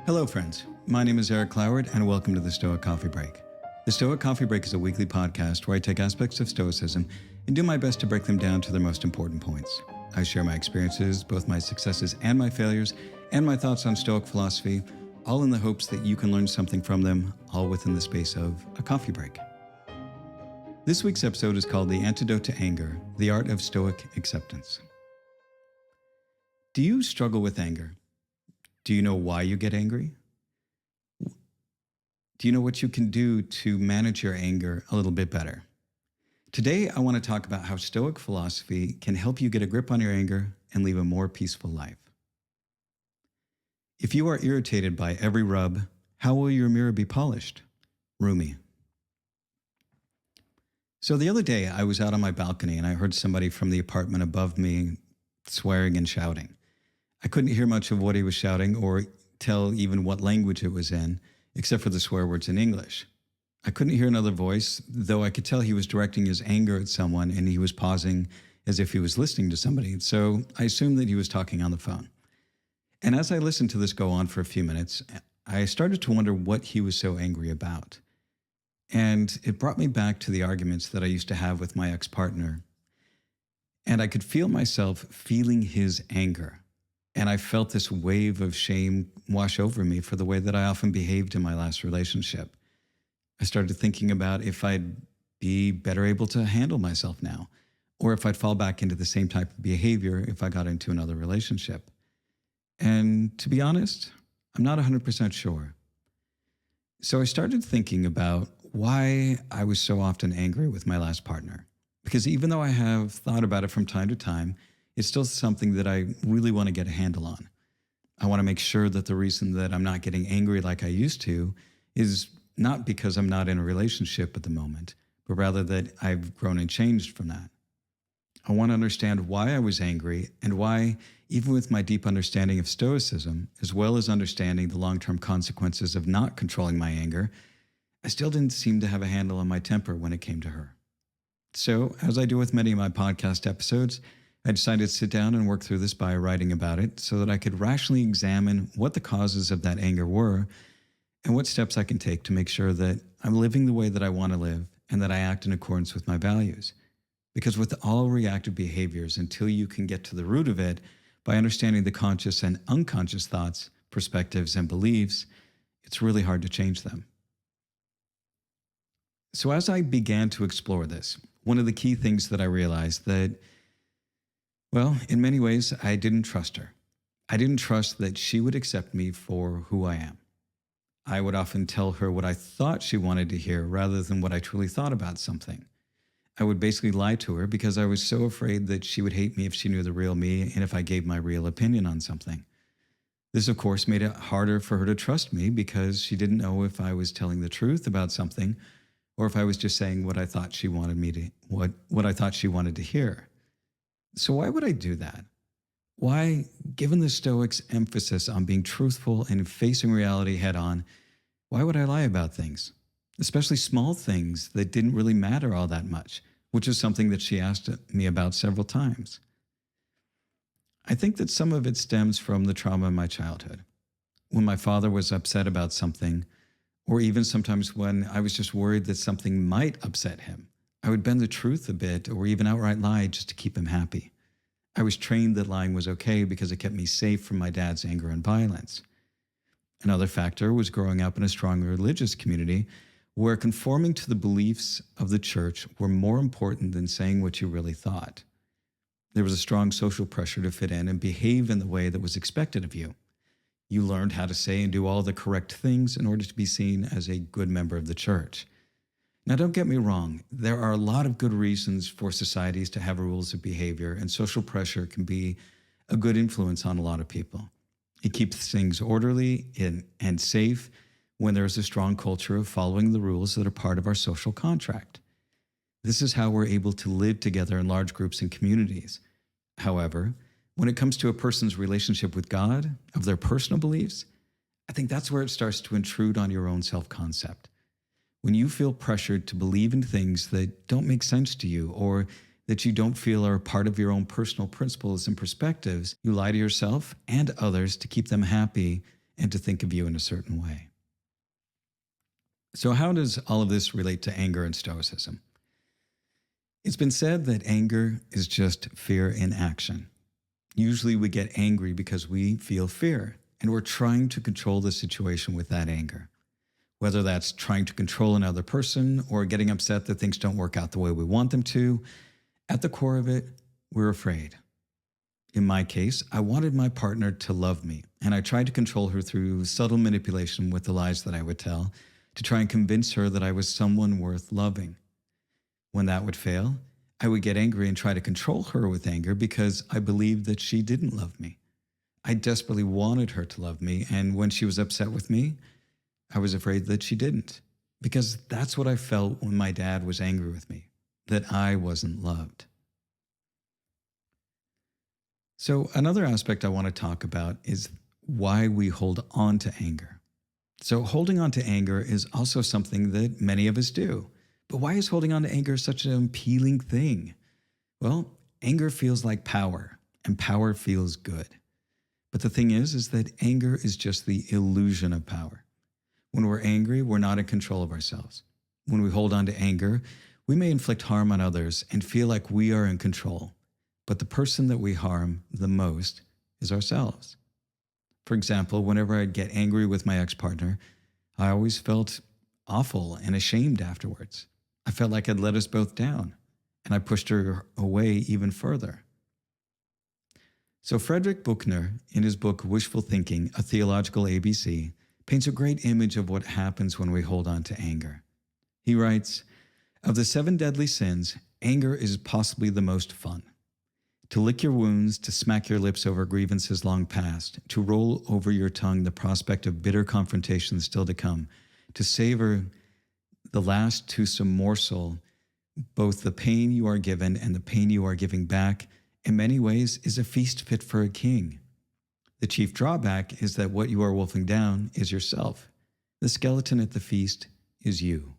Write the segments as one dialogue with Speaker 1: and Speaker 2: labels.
Speaker 1: Hello, friends. My name is Eric Cloward, and welcome to the Stoic Coffee Break. The Stoic Coffee Break is a weekly podcast where I take aspects of Stoicism and do my best to break them down to their most important points. I share my experiences, both my successes and my failures, and my thoughts on Stoic philosophy, all in the hopes that you can learn something from them, all within the space of a coffee break. This week's episode is called The Antidote to Anger, the Art of Stoic Acceptance. Do you struggle with anger? Do you know why you get angry? Do you know what you can do to manage your anger a little bit better? Today, I want to talk about how Stoic philosophy can help you get a grip on your anger and live a more peaceful life. If you are irritated by every rub, how will your mirror be polished? Rumi. So the other day, I was out on my balcony and I heard somebody from the apartment above me swearing and shouting. I couldn't hear much of what he was shouting or tell even what language it was in, except for the swear words in English. I couldn't hear another voice, though I could tell he was directing his anger at someone and he was pausing as if he was listening to somebody, so I assumed that he was talking on the phone. And as I listened to this go on for a few minutes, I started to wonder what he was so angry about. And it brought me back to the arguments that I used to have with my ex-partner. And I could feel myself feeling his anger. And I felt this wave of shame wash over me for the way that I often behaved in my last relationship. I started thinking about if I'd be better able to handle myself now, or if I'd fall back into the same type of behavior if I got into another relationship. And to be honest, I'm not 100% sure. So I started thinking about why I was so often angry with my last partner. Because even though I have thought about it from time to time, it's still something that I really want to get a handle on. I want to make sure that the reason that I'm not getting angry like I used to is not because I'm not in a relationship at the moment, but rather that I've grown and changed from that. I want to understand why I was angry and why, even with my deep understanding of Stoicism, as well as understanding the long-term consequences of not controlling my anger, I still didn't seem to have a handle on my temper when it came to her. So, as I do with many of my podcast episodes, I decided to sit down and work through this by writing about it so that I could rationally examine what the causes of that anger were and what steps I can take to make sure that I'm living the way that I want to live and that I act in accordance with my values. Because with all reactive behaviors, until you can get to the root of it by understanding the conscious and unconscious thoughts, perspectives, and beliefs, it's really hard to change them. So as I began to explore this, one of the key things that I realized that in many ways, I didn't trust her. I didn't trust that she would accept me for who I am. I would often tell her what I thought she wanted to hear rather than what I truly thought about something. I would basically lie to her because I was so afraid that she would hate me if she knew the real me and if I gave my real opinion on something. This, of course, made it harder for her to trust me because she didn't know if I was telling the truth about something or if I was just saying what I thought she wanted me to, what I thought she wanted to hear. So why would I do that? Why, given the Stoics' emphasis on being truthful and facing reality head on, why would I lie about things? Especially small things that didn't really matter all that much, which is something that she asked me about several times. I think that some of it stems from the trauma in my childhood. When my father was upset about something, or even sometimes when I was just worried that something might upset him, I would bend the truth a bit or even outright lie just to keep him happy. I was trained that lying was okay because it kept me safe from my dad's anger and violence. Another factor was growing up in a strong religious community where conforming to the beliefs of the church were more important than saying what you really thought. There was a strong social pressure to fit in and behave in the way that was expected of you. You learned how to say and do all the correct things in order to be seen as a good member of the church. Now, don't get me wrong. There are a lot of good reasons for societies to have rules of behavior, and social pressure can be a good influence on a lot of people. It keeps things orderly and safe when there is a strong culture of following the rules that are part of our social contract. This is how we're able to live together in large groups and communities. However, when it comes to a person's relationship with God, of their personal beliefs, I think that's where it starts to intrude on your own self-concept. When you feel pressured to believe in things that don't make sense to you or that you don't feel are part of your own personal principles and perspectives, you lie to yourself and others to keep them happy and to think of you in a certain way. So how does all of this relate to anger and Stoicism? It's been said that anger is just fear in action. Usually we get angry because we feel fear, and we're trying to control the situation with that anger. Whether that's trying to control another person or getting upset that things don't work out the way we want them to, at the core of it, we're afraid. In my case, I wanted my partner to love me, and I tried to control her through subtle manipulation with the lies that I would tell to try and convince her that I was someone worth loving. When that would fail, I would get angry and try to control her with anger because I believed that she didn't love me. I desperately wanted her to love me, and when she was upset with me, I was afraid that she didn't, because that's what I felt when my dad was angry with me, that I wasn't loved. So another aspect I want to talk about is why we hold on to anger. So holding on to anger is also something that many of us do. But why is holding on to anger such an appealing thing? Well, anger feels like power, and power feels good. But the thing is that anger is just the illusion of power. When we're angry, we're not in control of ourselves. When we hold on to anger, we may inflict harm on others and feel like we are in control. But the person that we harm the most is ourselves. For example, whenever I'd get angry with my ex-partner, I always felt awful and ashamed afterwards. I felt like I'd let us both down, and I pushed her away even further. So Frederick Buechner, in his book Wishful Thinking, A Theological ABC, paints a great image of what happens when we hold on to anger. He writes, "Of the 7 deadly sins, anger is possibly the most fun. To lick your wounds, to smack your lips over grievances long past, to roll over your tongue the prospect of bitter confrontations still to come, to savor the last toothsome morsel, both the pain you are given and the pain you are giving back, in many ways is a feast fit for a king. The chief drawback is that what you are wolfing down is yourself. The skeleton at the feast is you."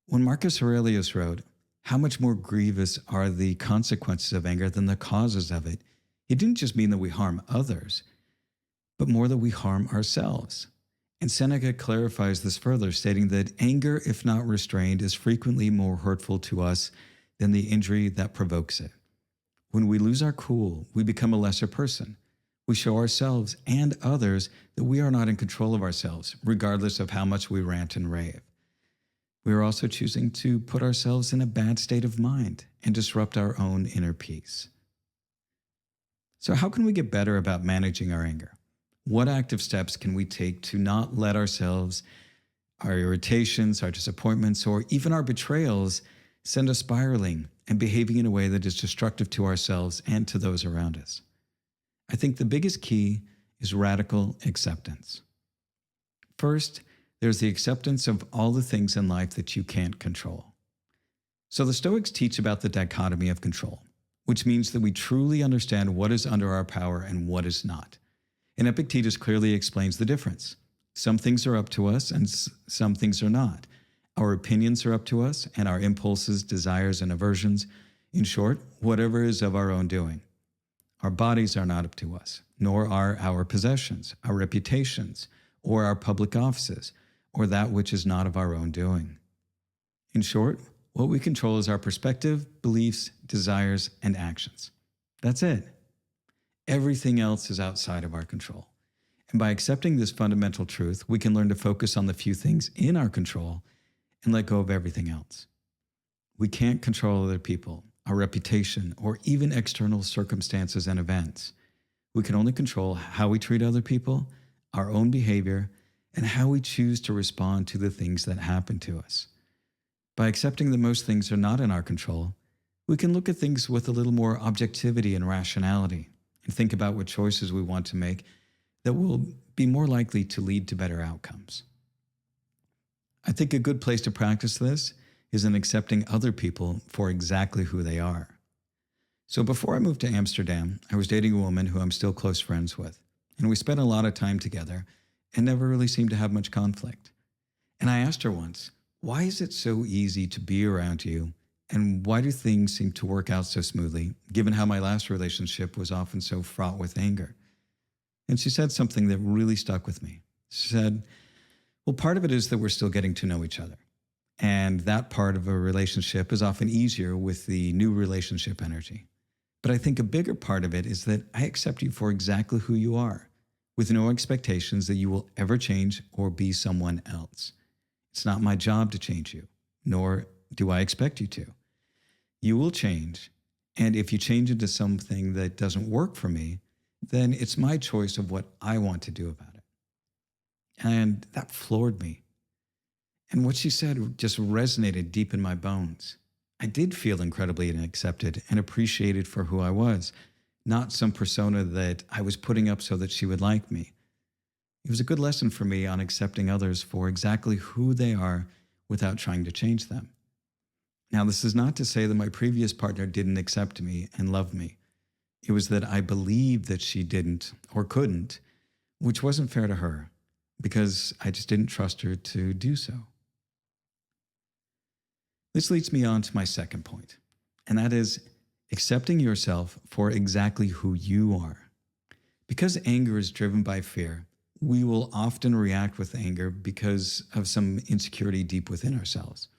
Speaker 1: When Marcus Aurelius wrote, "How much more grievous are the consequences of anger than the causes of it?" He didn't just mean that we harm others, but more that we harm ourselves. And Seneca clarifies this further, stating that anger, if not restrained, is frequently more hurtful to us than the injury that provokes it. When we lose our cool, we become a lesser person. We show ourselves and others that we are not in control of ourselves, regardless of how much we rant and rave. We are also choosing to put ourselves in a bad state of mind and disrupt our own inner peace. So how can we get better about managing our anger? What active steps can we take to not let ourselves, our irritations, our disappointments, or even our betrayals send us spiraling and behaving in a way that is destructive to ourselves and to those around us? I think the biggest key is radical acceptance. First, there's the acceptance of all the things in life that you can't control. So the Stoics teach about the dichotomy of control, which means that we truly understand what is under our power and what is not. And Epictetus clearly explains the difference. Some things are up to us and some things are not. Our opinions are up to us and our impulses, desires, and aversions. In short, whatever is of our own doing. Our bodies are not up to us, nor are our possessions, our reputations, or our public offices, or that which is not of our own doing. In short, what we control is our perspective, beliefs, desires, and actions. That's it. Everything else is outside of our control. And by accepting this fundamental truth, we can learn to focus on the few things in our control and let go of everything else. We can't control other people, our reputation, or even external circumstances and events. We can only control how we treat other people, our own behavior, and how we choose to respond to the things that happen to us. By accepting that most things are not in our control, we can look at things with a little more objectivity and rationality and think about what choices we want to make that will be more likely to lead to better outcomes. I think a good place to practice this is in accepting other people for exactly who they are. So before I moved to Amsterdam, I was dating a woman who I'm still close friends with, and we spent a lot of time together and never really seemed to have much conflict. And I asked her once, "Why is it so easy to be around you, and why do things seem to work out so smoothly, given how my last relationship was often so fraught with anger?" And she said something that really stuck with me. She said, well, part of it is that we're still getting to know each other. And that part of a relationship is often easier with the new relationship energy. But I think a bigger part of it is that I accept you for exactly who you are, with no expectations that you will ever change or be someone else. It's not my job to change you, nor do I expect you to. You will change, and if you change into something that doesn't work for me, then it's my choice of what I want to do about it. And that floored me. And what she said just resonated deep in my bones. I did feel incredibly accepted and appreciated for who I was, not some persona that I was putting up so that she would like me. It was a good lesson for me on accepting others for exactly who they are without trying to change them. Now, this is not to say that my previous partner didn't accept me and love me. It was that I believed that she didn't or couldn't, which wasn't fair to her because I just didn't trust her to do so. This leads me on to my second point, and that is accepting yourself for exactly who you are. Because anger is driven by fear, we will often react with anger because of some insecurity deep within ourselves.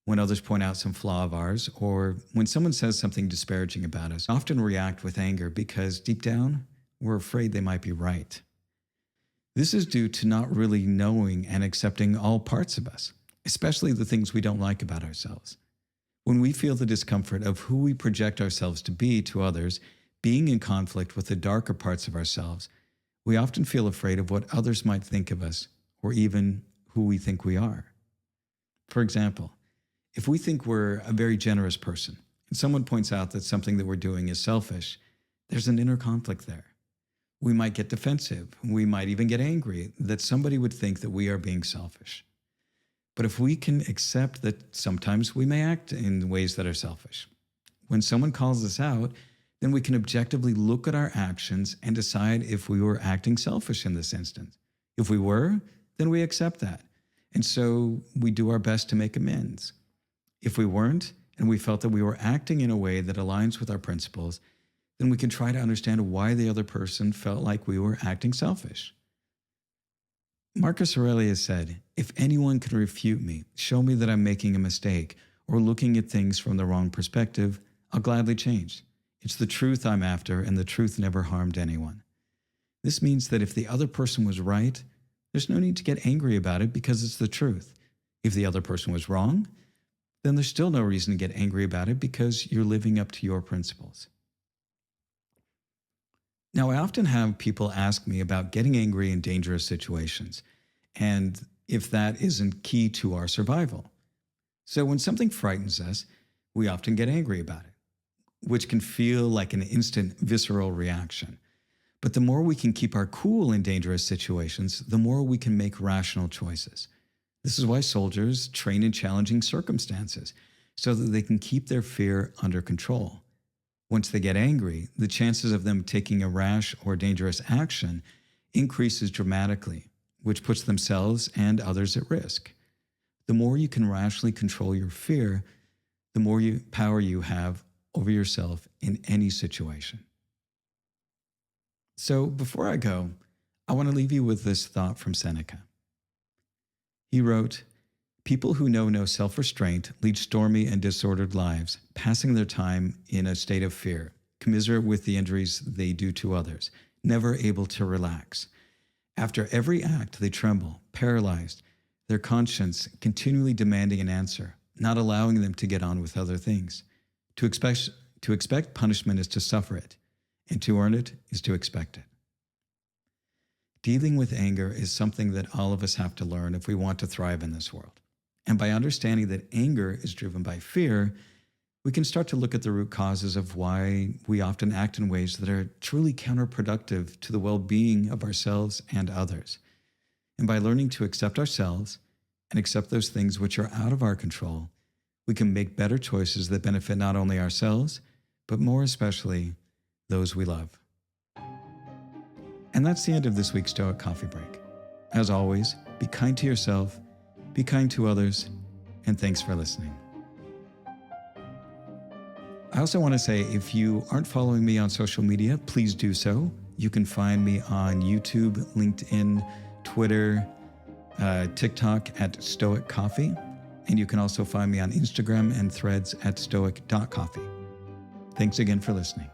Speaker 1: When others point out some flaw of ours, or when someone says something disparaging about us, we often react with anger because deep down, we're afraid they might be right. This is due to not really knowing and accepting all parts of us, especially the things we don't like about ourselves. When we feel the discomfort of who we project ourselves to be to others, being in conflict with the darker parts of ourselves, we often feel afraid of what others might think of us, or even who we think we are. For example, if we think we're a very generous person, and someone points out that something that we're doing is selfish, there's an inner conflict there. We might get defensive. We might even get angry that somebody would think that we are being selfish. But if we can accept that sometimes we may act in ways that are selfish, when someone calls us out, then we can objectively look at our actions and decide if we were acting selfish in this instance. If we were, then we accept that. And so we do our best to make amends. If we weren't, and we felt that we were acting in a way that aligns with our principles, then we can try to understand why the other person felt like we were acting selfish. Marcus Aurelius said, if anyone can refute me, show me that I'm making a mistake or looking at things from the wrong perspective, I'll gladly change. It's the truth I'm after, and the truth never harmed anyone. This means that if the other person was right, there's no need to get angry about it because it's the truth. If the other person was wrong, then there's still no reason to get angry about it because you're living up to your principles. Now, I often have people ask me about getting angry in dangerous situations, and if that isn't key to our survival. So when something frightens us, we often get angry about it, which can feel like an instant visceral reaction. But the more we can keep our cool in dangerous situations, the more we can make rational choices. This is why soldiers train in challenging circumstances, so that they can keep their fear under control. Once they get angry, the chances of them taking a rash or dangerous action increases dramatically, which puts themselves and others at risk. The more you can rationally control your fear, the more power you have over yourself in any situation. So before I go, I want to leave you with this thought from Seneca. He wrote, "People who know no self-restraint lead stormy and disordered lives, passing their time in a state of fear, commiserate with the injuries they do to others, never able to relax. After every act, they tremble, paralyzed, their conscience continually demanding an answer, not allowing them to get on with other things. To expect punishment is to suffer it, and to earn it is to expect it." Dealing with anger is something that all of us have to learn if we want to thrive in this world. And by understanding that anger is driven by fear, we can start to look at the root causes of why we often act in ways that are truly counterproductive to the well-being of ourselves and others. And by learning to accept ourselves and accept those things which are out of our control, we can make better choices that benefit not only ourselves, but more especially those we love. And that's the end of this week's Stoic Coffee Break. As always, be kind to yourself, be kind to others, and thanks for listening. I also want to say, if you aren't following me on social media, please do so. You can find me on YouTube, LinkedIn, Twitter, TikTok at Stoic Coffee. And you can also find me on Instagram and Threads at stoic.coffee. Thanks again for listening.